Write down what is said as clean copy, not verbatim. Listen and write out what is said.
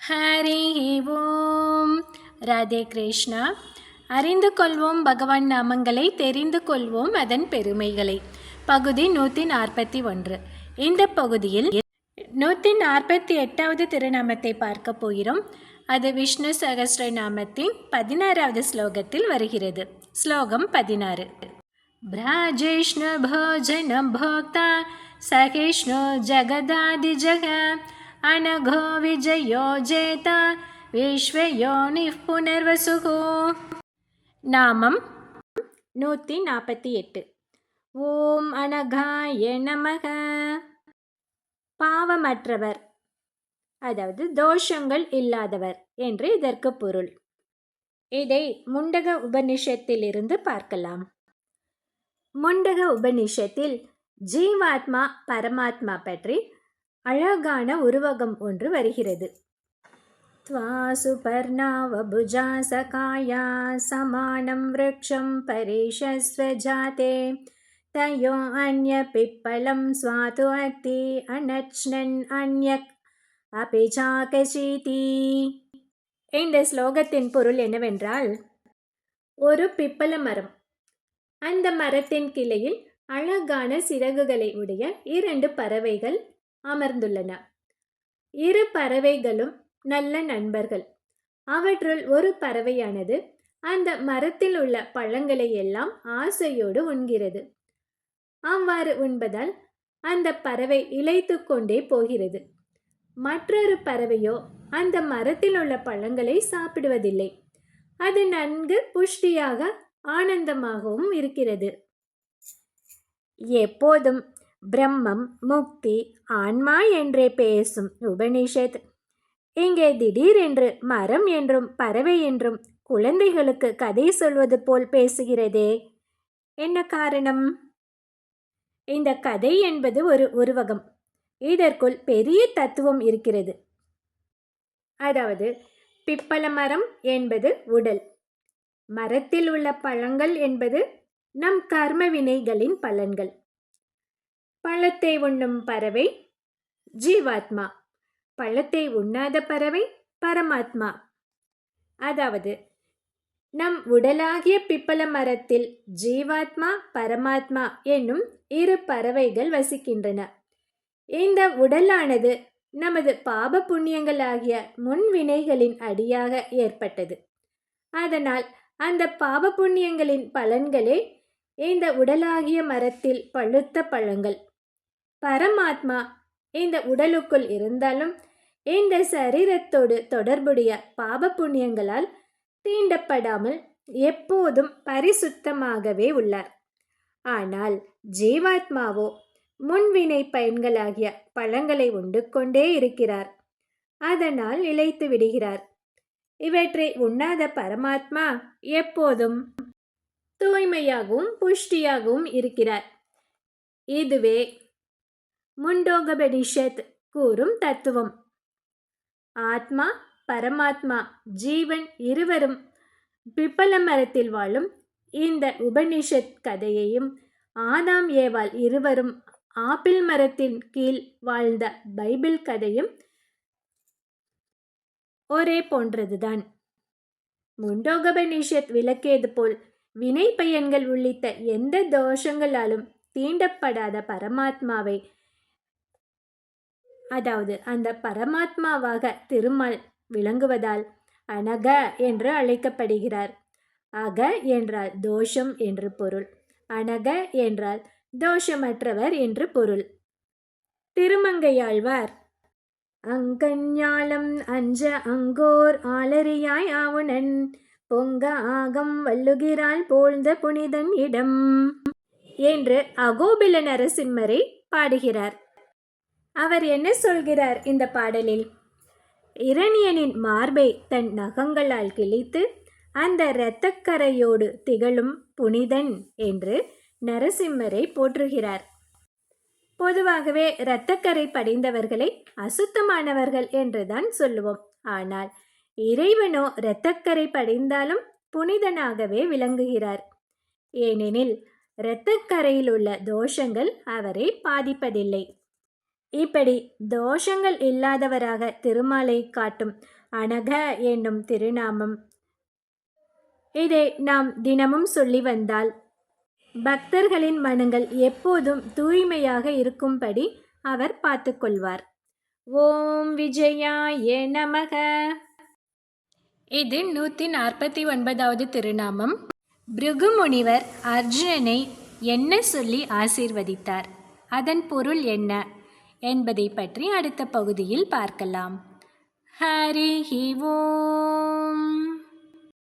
ஹரி ஓம். ராதே கிருஷ்ணா. அறிந்து கொள்வோம் பகவான் நாமங்களை, தெரிந்து கொள்வோம் அதன் பெருமைகளை. பகுதி 141. இந்த பகுதியில் 148வது திருநாமத்தை பார்க்க போகிறோம். அது விஷ்ணு சகஸ்ர நாமத்தின் 16வது ஸ்லோகத்தில் வருகிறது. ஸ்லோகம் 16. பிராஜேஷ்ணு போஜனம் போக்தா சகிஷ்ணு ஜகதாதிஜக அனகோ விஜயோ ஜேதா விஸ்வயோனிஃப் புனர்வசுகோ. நாமம் 148. ஓம் அனகாய நமக. பாவமற்றவர், அதாவது தோஷங்கள் இல்லாதவர் என்று இதற்கு பொருள். இதை முண்டக உபனிஷத்திலிருந்து பார்க்கலாம். முண்டக உபனிஷத்தில் ஜீவாத்மா பரமாத்மா பற்றி அழகான உருவகம் ஒன்று வருகிறது. த்வாசுபர்ணாவபுஜா சகாயா சமானம் விருக்ஷம் பரிஷஸ்வஜாதே தயோ அன்ய பிப்பலம் ஸ்வாது அத்தி அனச்னன் அன்யக் அபிசாகசீதி. இந்த ஸ்லோகத்தின் பொருள் என்னவென்றால், ஒரு பிப்பல மரம், அந்த மரத்தின் கிளையில் அழகான சிறகுகளை உடைய 2 பறவைகள் அமர்ந்துள்ளன. 2 பறவைகளும் நல்ல நண்பர்கள். அவற்றுள் ஒரு பறவையானது அந்த மரத்தில் உள்ள பழங்களை எல்லாம் ஆசையோடு உண்கிறது. அவ்வாறு உண்பதால் அந்த பறவை இளைத்து கொண்டே போகிறது. மற்றொரு பறவையோ அந்த மரத்தில் உள்ள பழங்களை சாப்பிடுவதில்லை. அது நன்கு புஷ்டியாக ஆனந்தமாகவும் இருக்கிறது. எப்போதும் பிரம்மம், முக்தி, ஆன்மா என்றே பேசும் உபனிஷத் இங்கே திடீரென்று மரம் என்றும் பறவை என்றும் குழந்தைகளுக்கு கதை சொல்வது போல் பேசுகிறதே, என்ன காரணம்? இந்த கதை என்பது ஒரு உருவகம். இதற்குள் பெரிய தத்துவம் இருக்கிறது. அதாவது, பிப்பல மரம் என்பது உடல், மரத்தில் உள்ள பழங்கள் என்பது நம் கர்ம வினைகளின் பலன்கள். பழத்தை உண்ணும் பறவை ஜீவாத்மா, பழத்தை உண்ணாத பறவை பரமாத்மா. அதாவது, நம் உடலாகிய பிப்பல மரத்தில் ஜீவாத்மா பரமாத்மா என்னும் 2 பறவைகள் வசிக்கின்றன. இந்த உடலானது நமது பாப புண்ணியங்களாகிய முன்வினைகளின் அடியாக ஏற்பட்டது. அதனால் அந்த பாப புண்ணியங்களின் பலன்களே இந்த உடலாகிய மரத்தில் பழுத்த பழங்கள். பரமாத்மா இந்த உடலுக்குள் இருந்தாலும் இந்த சரீரத்தோடு தொடர்புடைய பாப புண்ணியங்களால் தீண்டப்படாமல் எப்போதும் பரிசுத்தமாகவே உள்ளார். ஆனால் ஜீவாத்மாவோ முன்வினை பயன்களாகிய பழங்களை உண்டு கொண்டே இருக்கிறார். அதனால் இளைத்து விடுகிறார். இவற்றை உண்ணாத பரமாத்மா எப்போதும் தூய்மையாகவும் புஷ்டியாகவும் இருக்கிறார். இதுவே முண்டோகபனிஷத் கூறும் தத்துவம். ஆத்மா, பரமாத்மா, ஜீவன் இருவரும் பிப்பல மரத்தில் வாழும் இந்த உபனிஷத் கதையையும், ஆதாம் ஏவாள் இருவரும் ஆப்பிள் மரத்தின் கீழ் வாழ்ந்த பைபிள் கதையும் ஒரே போன்றதுதான். முண்டோகபனிஷத் விளக்கியது போல் வினை பயன்கள் உள்ளிட்ட எந்த தோஷங்களாலும் தீண்டப்படாத பரமாத்மாவை, அதாவது அந்த பரமாத்மாவாக திருமால் விளங்குவதால் அனக என்று அழைக்கப்படுகிறார். அக என்றால் தோஷம் என்று பொருள், அனக என்றால் தோஷமற்றவர் என்று பொருள். திருமங்கையாழ்வார் அங்கஞாலம் அஞ்ச அங்கோர் ஆலரியாய் ஆவுணன் பொங்க ஆகம் வல்லுகிறாள் போழ்ந்த புனிதன் இடம் என்று அகோபில நரசிம்மரை பாடுகிறார். அவர் என்ன சொல்கிறார் இந்த பாடலில்? இரணியனின் மார்பை தன் நகங்களால் கிழித்து அந்த இரத்தக்கரையோடு திகழும் புனிதன் என்று நரசிம்மரை போற்றுகிறார். பொதுவாகவே இரத்தக்கரை படிந்தவர்களை அசுத்தமானவர்கள் என்றுதான் சொல்லுவோம். ஆனால் இறைவனோ இரத்தக்கரை படிந்தாலும் புனிதனாகவே விளங்குகிறார். ஏனெனில் இரத்தக்கரையில் உள்ள தோஷங்கள் அவரை பாதிப்பதில்லை. இப்படி தோஷங்கள் இல்லாதவராக திருமாலை காட்டும் அனக என்னும் திருநாமம். இதை நாம் தினமும் சொல்லி வந்தால் பக்தர்களின் மனங்கள் எப்போதும் தூய்மையாக இருக்கும்படி அவர் பார்த்து கொள்வார். ஓம் விஜயாய நமக. இது 149வது திருநாமம். பிருகு முனிவர் அர்ஜுனனை என்ன சொல்லி ஆசீர்வதித்தார், அதன் பொருள் என்ன என்பதை பற்றி அடுத்த பகுதியில் பார்க்கலாம். ஹரி ஓம்.